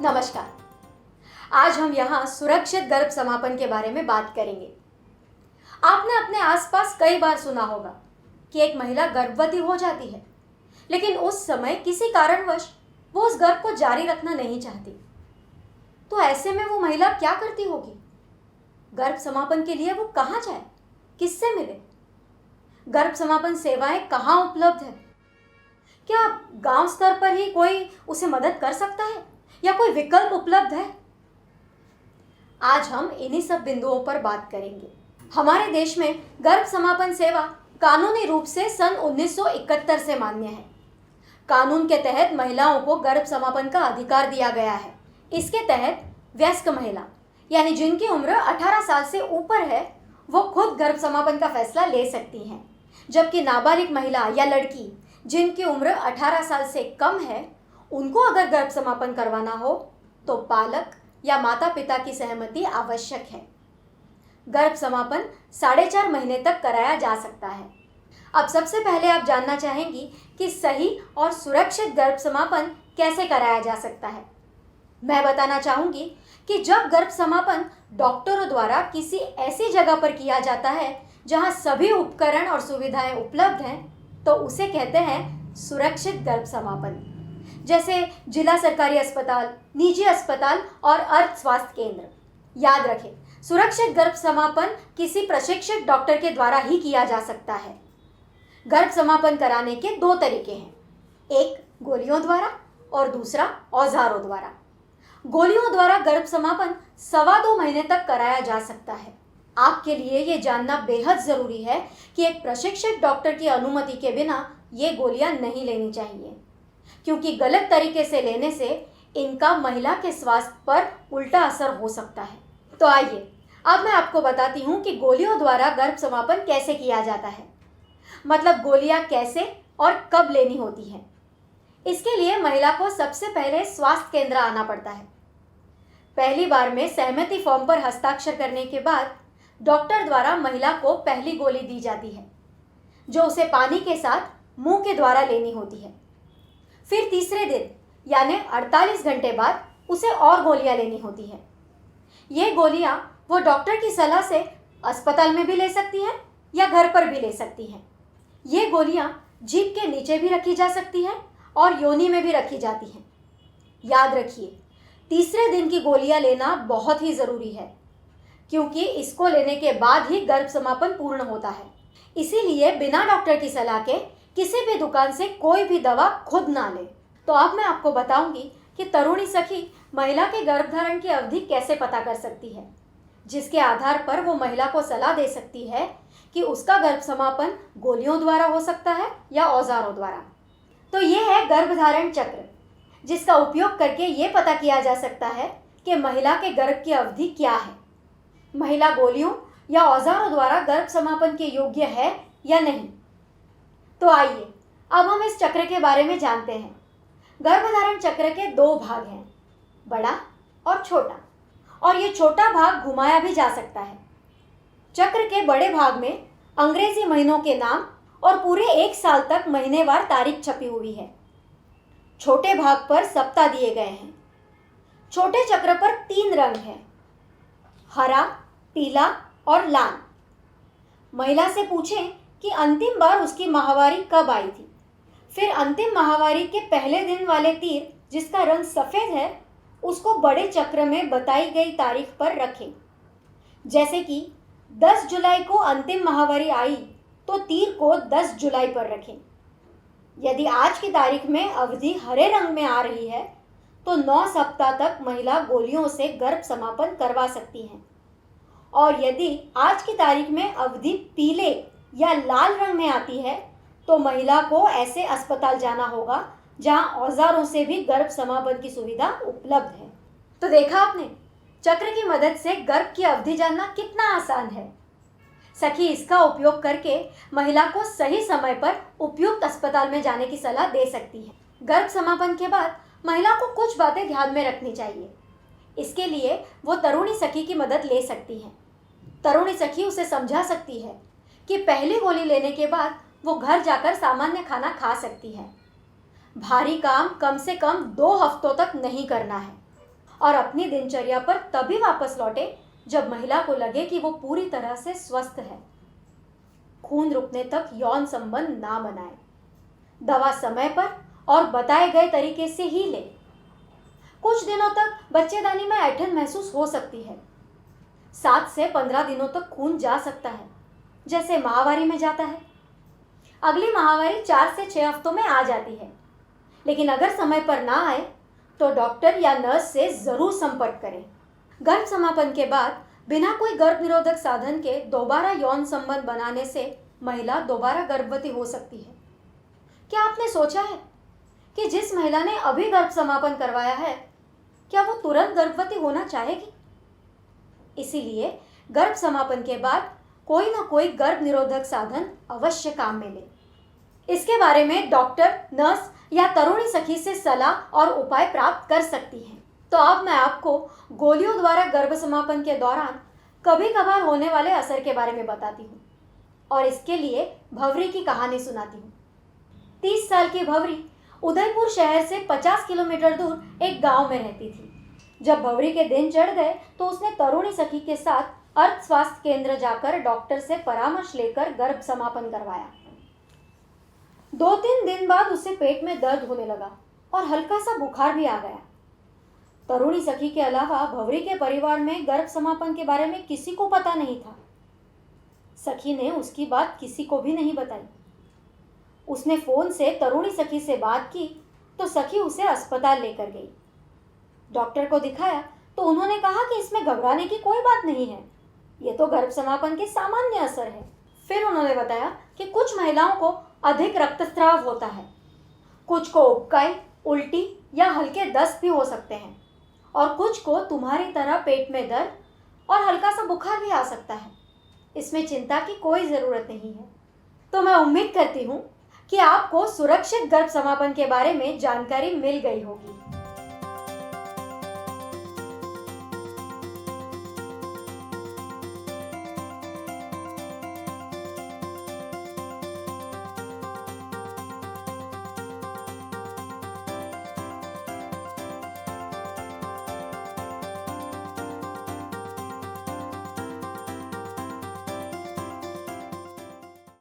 नमस्कार। आज हम यहाँ सुरक्षित गर्भ समापन के बारे में बात करेंगे। आपने अपने आसपास कई बार सुना होगा कि एक महिला गर्भवती हो जाती है, लेकिन उस समय किसी कारणवश वो उस गर्भ को जारी रखना नहीं चाहती। तो ऐसे में वो महिला क्या करती होगी? गर्भ समापन के लिए वो कहाँ जाए, किससे मिले? गर्भ समापन सेवाएं कहाँ उपलब्ध है? क्या गांव स्तर पर ही कोई उसे मदद कर सकता है या कोई विकल्प उपलब्ध है? आज हम इन्हीं सब बिंदुओं पर बात करेंगे। हमारे देश में गर्भ समापन सेवा कानूनी रूप से सन 1971 से मान्य है। कानून के तहत महिलाओं को गर्भ समापन का अधिकार दिया गया है। इसके तहत वयस्क महिला यानी जिनकी उम्र 18 साल से ऊपर है वो खुद गर्भ समापन का फैसला ले सकती हैं, जबकि नाबालिग महिला या लड़की जिनकी उम्र 18 साल से कम है उनको अगर गर्भ समापन करवाना हो तो पालक या माता पिता की सहमति आवश्यक है। गर्भ समापन 4.5 महीने तक कराया जा सकता है। अब सबसे पहले आप जानना चाहेंगी कि सही और सुरक्षित गर्भ समापन कैसे कराया जा सकता है। मैं बताना चाहूँगी कि जब गर्भ समापन डॉक्टरों द्वारा किसी ऐसी जगह पर किया जाता है जहाँ सभी उपकरण और सुविधाएं उपलब्ध हैं, तो उसे कहते हैं सुरक्षित गर्भ समापन। जैसे जिला सरकारी अस्पताल, निजी अस्पताल और अर्ध स्वास्थ्य केंद्र। याद रखें, सुरक्षित गर्भ समापन किसी प्रशिक्षित डॉक्टर के द्वारा ही किया जा सकता है। गर्भ समापन कराने के 2 तरीके हैं, एक गोलियों द्वारा और दूसरा औजारों द्वारा। गोलियों द्वारा गर्भ समापन 2.25 महीने तक कराया जा सकता है। आपके लिए ये जानना बेहद ज़रूरी है कि एक प्रशिक्षित डॉक्टर की अनुमति के बिना ये गोलियां नहीं लेनी चाहिए, क्योंकि गलत तरीके से लेने से इनका महिला के स्वास्थ्य पर उल्टा असर हो सकता है। तो आइए अब मैं आपको बताती हूँ कि गोलियों द्वारा गर्भ समापन कैसे किया जाता है, मतलब गोलियां कैसे और कब लेनी होती हैं। इसके लिए महिला को सबसे पहले स्वास्थ्य केंद्र आना पड़ता है। पहली बार में सहमति फॉर्म पर हस्ताक्षर करने के बाद डॉक्टर द्वारा महिला को पहली गोली दी जाती है, जो उसे पानी के साथ मुंह के द्वारा लेनी होती है। फिर तीसरे दिन यानी 48 घंटे बाद उसे और गोलियां लेनी होती हैं। ये गोलियां वो डॉक्टर की सलाह से अस्पताल में भी ले सकती हैं या घर पर भी ले सकती हैं। ये गोलियां जीभ के नीचे भी रखी जा सकती हैं और योनि में भी रखी जाती हैं। याद रखिए, तीसरे दिन की गोलियां लेना बहुत ही ज़रूरी है, क्योंकि इसको लेने के बाद ही गर्भ समापन पूर्ण होता है। इसीलिए बिना डॉक्टर की सलाह के किसी भी दुकान से कोई भी दवा खुद ना ले। तो अब मैं आपको बताऊंगी कि तरुणी सखी महिला के गर्भधारण की अवधि कैसे पता कर सकती है, जिसके आधार पर वो महिला को सलाह दे सकती है कि उसका गर्भ समापन गोलियों द्वारा हो सकता है या औजारों द्वारा। तो ये है गर्भधारण चक्र, जिसका उपयोग करके ये पता किया जा सकता है कि महिला के गर्भ की अवधि क्या है, महिला गोलियों या औजारों द्वारा गर्भ समापन के योग्य है या नहीं। तो आइए अब हम इस चक्र के बारे में जानते हैं। गर्भधारण चक्र के 2 भाग हैं, बड़ा और छोटा, और ये छोटा भाग घुमाया भी जा सकता है। चक्र के बड़े भाग में अंग्रेजी महीनों के नाम और पूरे 1 साल तक महीनेवार तारीख छपी हुई है। छोटे भाग पर सप्ताह दिए गए हैं। छोटे चक्र पर 3 रंग हैं, हरा, पीला और लाल। महिला से पूछें कि अंतिम बार उसकी माहवारी कब आई थी। फिर अंतिम माहवारी के पहले दिन वाले तीर, जिसका रंग सफ़ेद है, उसको बड़े चक्र में बताई गई तारीख पर रखें। जैसे कि 10 जुलाई को अंतिम माहवारी आई तो तीर को 10 जुलाई पर रखें। यदि आज की तारीख में अवधि हरे रंग में आ रही है तो 9 सप्ताह तक महिला गोलियों से गर्भ समापन करवा सकती हैं, और यदि आज की तारीख में अवधि पीले या लाल रंग में आती है तो महिला को ऐसे अस्पताल जाना होगा जहां औजारों से भी गर्भ समापन की सुविधा उपलब्ध है। तो देखा आपने, चक्र की मदद से गर्भ की अवधि जानना कितना आसान है। सखी इसका उपयोग करके महिला को सही समय पर उपयुक्त अस्पताल में जाने की सलाह दे सकती है। गर्भ समापन के बाद महिला को कुछ बातें ध्यान में रखनी चाहिए। इसके लिए वो तरुणी सखी की मदद ले सकती है। तरुणी सखी उसे समझा सकती है कि पहली गोली लेने के बाद वो घर जाकर सामान्य खाना खा सकती है। भारी काम कम से कम 2 हफ्तों तक नहीं करना है। और अपनी दिनचर्या पर तभी वापस लौटे जब महिला को लगे कि वो पूरी तरह से स्वस्थ है। खून रुकने तक यौन संबंध ना बनाए। दवा समय पर और बताए गए तरीके से ही ले। कुछ दिनों तक बच्चेदानी में ऐंठन महसूस हो सकती है। 7 से 15 दिनों तक खून जा सकता है, जैसे माहवारी में जाता है। अगली माहवारी 4 से 6 हफ्तों में आ जाती है। लेकिन अगर समय पर ना आए तो डॉक्टर या नर्स से जरूर संपर्क करें। गर्भ समापन के बाद बिना कोई गर्भ निरोधक साधन के दोबारा यौन संबंध बनाने से महिला दोबारा गर्भवती हो सकती है। क्या आपने सोचा है कि जिस महिला ने अभी गर्भ समापन करवाया है, क्या वो तुरंत गर्भवती होना चाहेगी? इसीलिए गर्भ समापन के बाद कोई ना कोई गर्भ निरोधक साधन अवश्य काम में ले। इसके बारे में डॉक्टर, नर्स या तरुणी सखी से सलाह और उपाय प्राप्त कर सकती हैं। तो अब मैं आपको गोलियों द्वारा गर्भ समापन के दौरान कभी कभार होने वाले असर के बारे में बताती हूँ और इसके लिए भंवरी की कहानी सुनाती हूँ। 30 साल की भंवरी उदयपुर शहर से 50 किलोमीटर दूर एक गांव में रहती थी। जब भंवरी के दिन चढ़ गए तो उसने तरुणी सखी के साथ अर्थ स्वास्थ्य केंद्र जाकर डॉक्टर से परामर्श लेकर गर्भ समापन करवाया। 2-3 दिन बाद उसे पेट में दर्द होने लगा और हल्का सा बुखार भी आ गया। तरुणी सखी के अलावा भंवरी के परिवार में गर्भ समापन के बारे में किसी को पता नहीं था। सखी ने उसकी बात किसी को भी नहीं बताई। उसने फोन से तरुणी सखी से बात की तो सखी उसे अस्पताल लेकर गई। डॉक्टर को दिखाया तो उन्होंने कहा कि इसमें घबराने की कोई बात नहीं है, ये तो गर्भ समापन के सामान्य असर है। फिर उन्होंने बताया कि कुछ महिलाओं को अधिक रक्तस्राव होता है, कुछ को उबकाई, उल्टी या हल्के दस्त भी हो सकते हैं और कुछ को तुम्हारी तरह पेट में दर्द और हल्का सा बुखार भी आ सकता है। इसमें चिंता की कोई ज़रूरत नहीं है। तो मैं उम्मीद करती हूँ कि आपको सुरक्षित गर्भ समापन के बारे में जानकारी मिल गई होगी।